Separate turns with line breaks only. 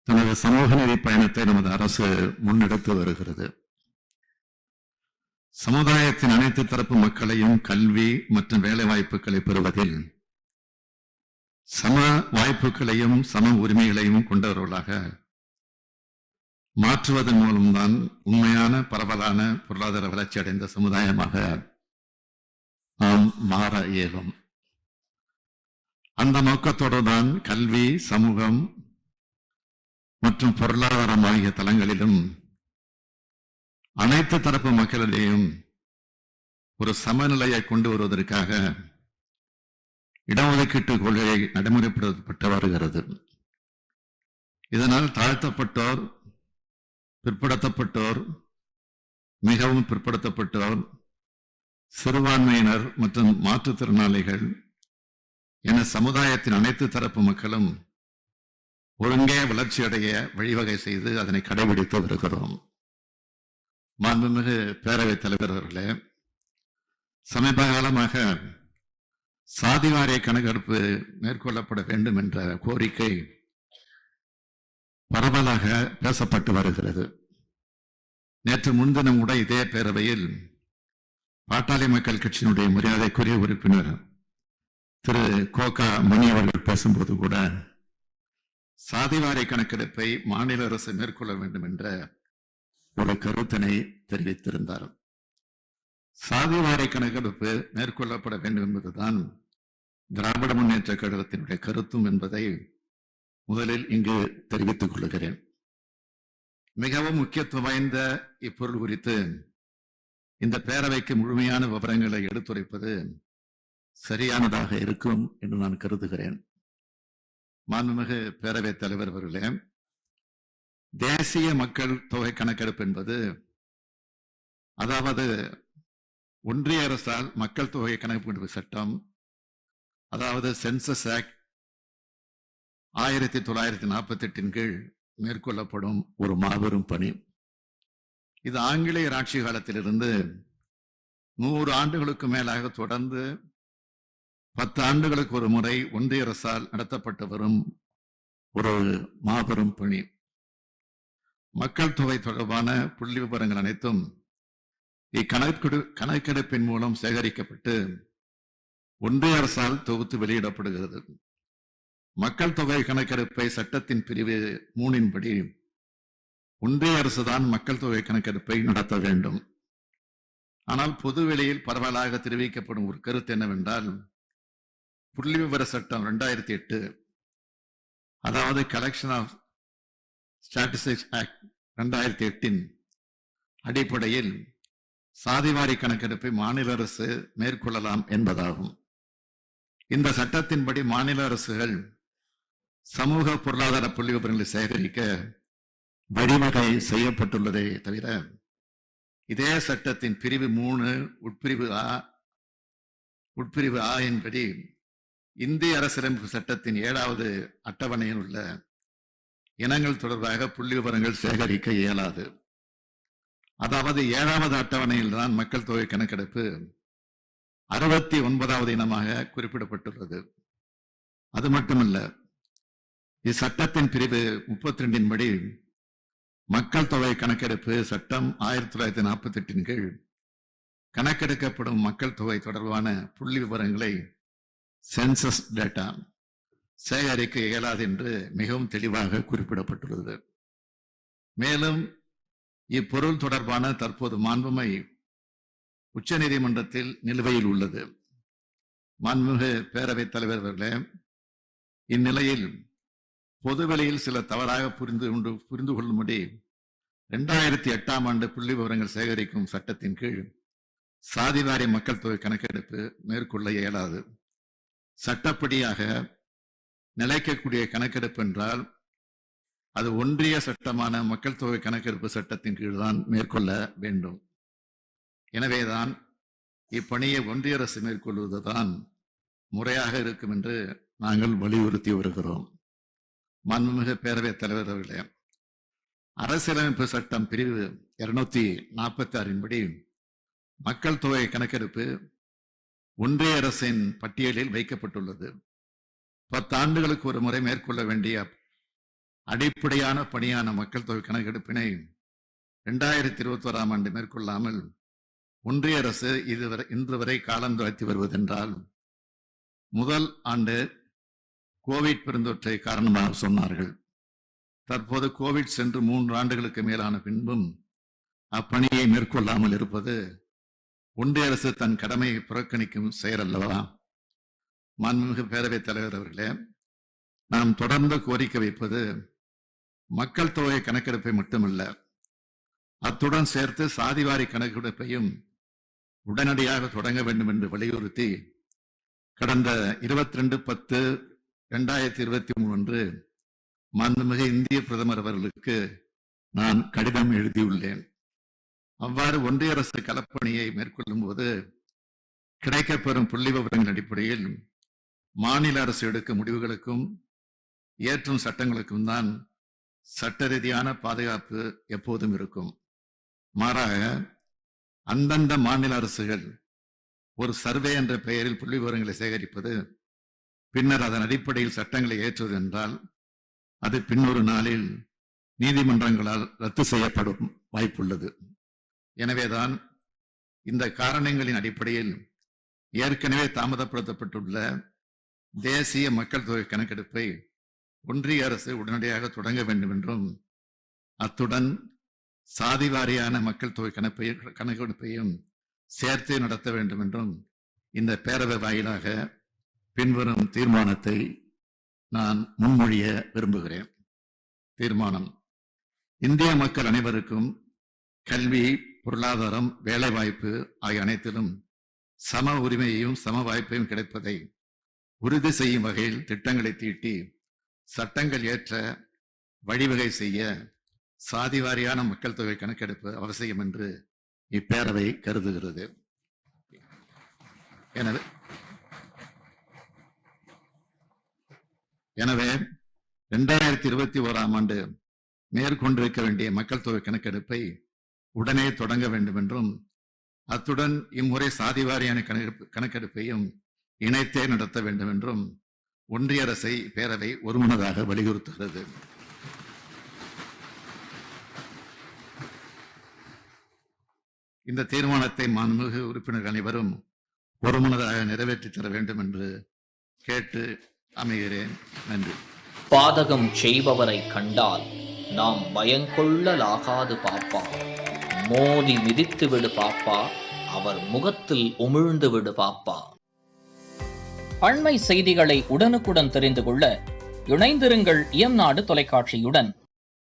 தனது சமூக நீதி பயணத்தை நமது அரசு முன்னெடுத்து வருகிறது. சமுதாயத்தின் அனைத்து தரப்பு மக்களையும் கல்வி மற்றும் வேலை வாய்ப்புகளை பெறுவதில் சம வாய்ப்புகளையும் சம உரிமைகளையும் கொண்டவர்களாக மாற்றுவதன் மூலம்தான் உண்மையான பரவலான பொருளாதார வளர்ச்சி அடைந்த சமுதாயமாக நாம் மாற இயலும். அந்த நோக்கத்தோடு தான் கல்வி, சமூகம் மற்றும் பொருளாதாரம் ஆகிய தளங்களிலும் அனைத்து தரப்பு மக்களிடையும் ஒரு சமநிலையை கொண்டு வருவதற்காக இடஒதுக்கீட்டு கொள்கை நடைமுறைப்படுத்தப்பட்டு வருகிறது. இதனால் தாழ்த்தப்பட்டோர், பிற்படுத்தப்பட்டோர், மிகவும் பிற்படுத்தப்பட்டோர், சிறுபான்மையினர் மற்றும் மாற்றுத்திறனாளிகள் என சமுதாயத்தின் அனைத்து தரப்பு மக்களும் ஒருங்கே வளர்ச்சியடைய வழிவகை செய்து அதனை கடைபிடித்து வருகிறோம். மாண்புமிகு பேரவைத் தலைவர் அவர்களே, சமீப காலமாக சாதிவாரிய கணக்கெடுப்பு மேற்கொள்ளப்பட வேண்டும் என்ற கோரிக்கை பரவலாக பேசப்பட்டு வருகிறது. நேற்று முன்தினம் கூட இதே பேரவையில் பாட்டாளி மக்கள் கட்சியினுடைய மரியாதைக்குரிய உறுப்பினர் திரு கோகா மணி அவர்கள் பேசும்போது கூட சாதிவாரி கணக்கெடுப்பை மாநில அரசு மேற்கொள்ள வேண்டும் என்ற ஒரு கருத்தினை தெரிவித்திருந்தார். சாதிவாரி கணக்கெடுப்பு மேற்கொள்ளப்பட வேண்டும் என்பதுதான் திராவிட முன்னேற்ற கழகத்தினுடைய கருத்தும் என்பதை முதலில் இங்கு தெரிவித்துக் கொள்கிறேன். மிகவும் முக்கியத்துவம் வாய்ந்த இப்பொருள் குறித்து இந்த பேரவைக்கு முழுமையான விவரங்களை எடுத்துரைப்பது சரியானதாக இருக்கும் என்று நான் கருதுகிறேன். மாண்புமிகு பேரவைத் தலைவர் அவர்களே, தேசிய மக்கள் தொகை கணக்கெடுப்பு என்பது, அதாவது ஒன்றிய அரசால் மக்கள் தொகை கணக்கெடுப்பு சட்டம், அதாவது சென்சஸ் ஆக்ட் 1948 கீழ் மேற்கொள்ளப்படும் ஒரு மாபெரும் பணி. இது ஆங்கிலேயர் ஆட்சி காலத்திலிருந்து 100 ஆண்டுகளுக்கு மேலாக தொடர்ந்து 10 ஆண்டுகளுக்கு ஒரு முறை ஒன்றிய அரசால் நடத்தப்பட்டு வரும் ஒரு மாபெரும் பணி. மக்கள் தொகை தொடர்பான புள்ளி விவரங்கள் அனைத்தும் கணக்கெடுப்பின் மூலம் சேகரிக்கப்பட்டு ஒன்றிய அரசால் தொகுத்து வெளியிடப்படுகிறது. மக்கள் தொகை கணக்கெடுப்பை சட்டத்தின் பிரிவு 3 படி ஒன்றிய அரசுதான் மக்கள் தொகை கணக்கெடுப்பை நடத்த வேண்டும். ஆனால் பொதுவெளியில் பரவலாக தெரிவிக்கப்படும் ஒரு கருத்து என்னவென்றால், புள்ளி விவர சட்டம் 2008, அதாவது கலெக்ஷன் ஆஃப் ஸ்டாட்டிஸ்டிக்ஸ் ஆக்ட் 2008 அடிப்படையில் சாதிவாரி கணக்கெடுப்பை மாநில அரசு மேற்கொள்ளலாம் என்பதாகும். இந்த சட்டத்தின்படி மாநில அரசுகள் சமூக பொருளாதார புள்ளி விவரங்களை சேகரிக்க வழிவகை செய்யப்பட்டுள்ளதே தவிர, இதே சட்டத்தின் பிரிவு 3 உட்பிரிவு ஆ என்படி இந்திய அரசியலமைப்பு சட்டத்தின் 7வது அட்டவணையில் உள்ள இனங்கள் தொடர்பாக புள்ளி விவரங்கள் சேகரிக்க இயலாது. அதாவது 7வது அட்டவணையில் தான் மக்கள் தொகை கணக்கெடுப்பு 69வது இனமாக குறிப்பிடப்பட்டுள்ளது. அது மட்டுமல்ல, இச்சட்டத்தின் பிரிவு 32 படி மக்கள் தொகை கணக்கெடுப்பு சட்டம் 1948 கீழ் கணக்கெடுக்கப்படும் மக்கள் தொகை தொடர்பான புள்ளி விவரங்களை சென்சஸ் டேட்டா சேகரிக்க இயலாது என்று மிகவும் தெளிவாக குறிப்பிடப்பட்டுள்ளது. மேலும் இப்பொருள் தொடர்பான தற்போது மாண்புமை உச்ச நீதிமன்றத்தில் நிலுவையில் உள்ளது. மாண்புமிகு பேரவைத் தலைவர் அவர்களே, இந்நிலையில் பொதுவெளியில் சில தவறாக புரிந்து கொள்ளும்படி 2008ஆம் ஆண்டு புள்ளி விவரங்கள் சேகரிக்கும் சட்டத்தின் கீழ் சாதிவாரி மக்கள் தொகை கணக்கெடுப்பு மேற்கொள்ள இயலாது. சட்டப்படியாக நிலைக்கக்கூடிய கணக்கெடுப்பு என்றால் அது ஒன்றிய சட்டமான மக்கள் தொகை கணக்கெடுப்பு சட்டத்தின் கீழ் தான் மேற்கொள்ள வேண்டும். எனவேதான் இப்பணியை ஒன்றிய அரசு மேற்கொள்வதுதான் முறையாக இருக்கும் என்று நாங்கள் வலியுறுத்தி வருகிறோம். மாண்புமிகு பேரவைத் தலைவர் அவர்களே, அரசியலமைப்பு சட்டம் பிரிவு 246 படி மக்கள் தொகை கணக்கெடுப்பு ஒன்றிய அரசின் பட்டியலில் வைக்கப்பட்டுள்ளது. 10 ஆண்டுகளுக்கு ஒரு முறை மேற்கொள்ள வேண்டிய அடிப்படையான பணியான மக்கள் தொகை கணக்கெடுப்பினை 2021 ஆண்டு மேற்கொள்ளாமல் ஒன்றிய அரசு இன்று வரை காலம் தாழ்த்தி வருவதென்றால், முதல் ஆண்டு கோவிட் பெருந்தொற்றை காரணமாக சொன்னார்கள். தற்போது கோவிட் சென்று 3 ஆண்டுகளுக்கு மேலான பின்பும் அப்பணியை மேற்கொள்ளாமல் இருப்பது ஒன்றிய அரசு தன் கடமையை புறக்கணிக்கும் செயல் அல்லவா? மாண்புமிகு பேரவைத் தலைவர் அவர்களே, நாம் தொடர்ந்து கோரிக்கை வைப்பது மக்கள் தொகை கணக்கெடுப்பை மட்டுமல்ல, அத்துடன் சேர்த்து சாதிவாரி கணக்கெடுப்பையும் உடனடியாக தொடங்க வேண்டும் என்று வலியுறுத்தி கடந்த 22/10/2023 அன்று மாண்புமிகு இந்திய பிரதமர் அவர்களுக்கு நான் கடிதம் எழுதியுள்ளேன். அவ்வாறு ஒன்றிய அரசு களப்பணியை மேற்கொள்ளும் போது கிடைக்கப்பெறும் புள்ளி விவரங்கள் அடிப்படையில் மாநில அரசு எடுக்கும் முடிவுகளுக்கும் ஏற்றும் சட்டங்களுக்கும் தான் சட்ட ரீதியான பாதுகாப்பு எப்போதும் இருக்கும். மாறாக அந்தந்த மாநில அரசுகள் ஒரு சர்வே என்ற பெயரில் புள்ளி விவரங்களை சேகரிப்பது, பின்னர் அதன் அடிப்படையில் சட்டங்களை ஏற்றுவது என்றால் அது பின்னொரு நாளில் நீதிமன்றங்களால் ரத்து செய்யப்படும் வாய்ப்புள்ளது. எனவேதான் இந்த காரணங்களின் அடிப்படையில் ஏற்கனவே தாமதப்படுத்தப்பட்டுள்ள தேசிய மக்கள் தொகை கணக்கெடுப்பை ஒன்றிய அரசு உடனடியாக தொடங்க வேண்டும் என்றும், அத்துடன் சாதி வாரியான மக்கள் தொகை கணக்கெடுப்பையும் சேர்த்து நடத்த வேண்டும் என்றும் இந்த பேரவை வாயிலாக பின்வரும் தீர்மானத்தை நான் முன்மொழிய விரும்புகிறேன். தீர்மானம்: இந்திய மக்கள் அனைவருக்கும் கல்வி, பொருளாதாரம், வேலைவாய்ப்பு ஆகிய அனைத்திலும் சம உரிமையையும் சம வாய்ப்பையும் கிடைப்பதை உறுதி செய்யும் வகையில் திட்டங்களை தீட்டி சட்டங்கள் ஏற்ற வழிவகை செய்ய சாதிவாரியான மக்கள் தொகை கணக்கெடுப்பு அவசியம் என்று இப்பேரவை கருதுகிறது. எனவே 2021 ஆண்டு மேற்கொண்டிருக்க வேண்டிய மக்கள் தொகை கணக்கெடுப்பை உடனே தொடங்க வேண்டும் என்றும், அத்துடன் இம்முறை சாதிவாரியான கணக்கெடுப்பையும் இணைத்தே நடத்த வேண்டும் என்றும் ஒன்றிய அரசை பேரவை ஒருமனதாக வலியுறுத்துகிறது. இந்த தீர்மானத்தை மாண்புமிகு உறுப்பினர்கள் அனைவரும் ஒருமனதாக நிறைவேற்றி தர வேண்டும் என்று கேட்டு அமைகிறேன். நன்றி.
பாதகம் செய்பவரை கண்டால் நாம் பயங்கொள்ளலாகாது பாப்பா, மோதி மிதித்து விடு பாப்பா, அவர் முகத்தில் உமிழ்ந்து விடு பாப்பா. அண்மை செய்திகளை உடனுக்குடன் தெரிந்து கொள்ள இணைந்திருங்கள் இயம்நாடு தொலைக்காட்சியுடன்.